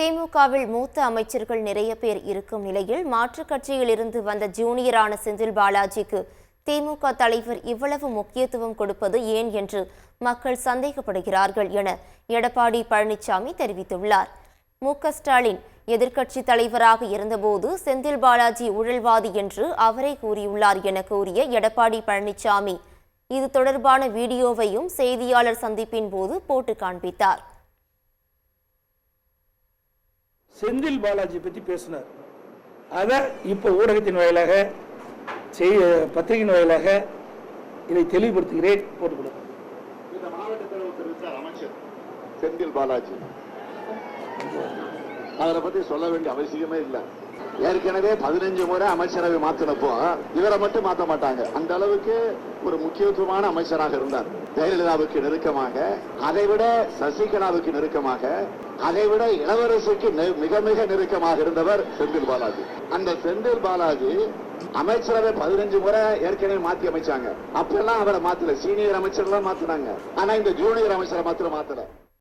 திமுகவில் மூத்த அமைச்சர்கள் நிறைய பேர் இருக்கும் நிலையில் மாற்றுக் கட்சியில் இருந்து வந்த ஜூனியரான செந்தில் பாலாஜிக்கு திமுக தலைவர் இவ்வளவு முக்கியத்துவம் கொடுப்பது ஏன் என்று மக்கள் சந்தேகப்படுகிறார்கள் என எடப்பாடி பழனிசாமி தெரிவித்துள்ளார். மு.க.ஸ்டாலின் எதிர்க்கட்சி தலைவராக இருந்தபோது செந்தில் பாலாஜி ஊழல்வாதி என்று அவரே கூறியுள்ளார் என கூறிய எடப்பாடி பழனிசாமி இது தொடர்பான வீடியோவையும் செய்தியாளர் சந்திப்பின் போது போட்டு காண்பித்தார். செந்தில் பாலாஜி பற்றி பேசினார். அதை இப்போ ஊடகத்தின் வாயிலாக பத்திரிகையின் வாயிலாக இதை தெளிவுபடுத்துகிறேன். போட்டுக்கொள்ள இந்த மாவட்டத்தில் தெரிவித்தார் அமைச்சர் செந்தில் பாலாஜி. அவரை பத்தி சொல்ல வேண்டிய அவசியமே இல்லை. ஏற்கனவே 15 முறை அமைச்சரவை மாத்தினப்போ இவரை மட்டும் மாற்ற மாட்டாங்க. அந்த அளவுக்கு ஒரு முக்கியத்துவமான அமைச்சராக இருந்தார். ஜெயலலிதாவுக்கு நெருக்கமாக, அதைவிட சசிகலாவுக்கு நெருக்கமாக, அதைவிட இளவரசுக்கு மிக மிக நெருக்கமாக இருந்தவர் செந்தில் பாலாஜி. அந்த செந்தில் பாலாஜி அமைச்சரவை 15 முறை ஏற்கனவே மாத்தி அமைச்சாங்க. அப்பெல்லாம் அவரை மாத்தல, சீனியர் அமைச்சர்லாம் மாத்தினாங்க. ஆனா இந்த ஜூனியர் அமைச்சரை மாத்திரம் மாத்தல.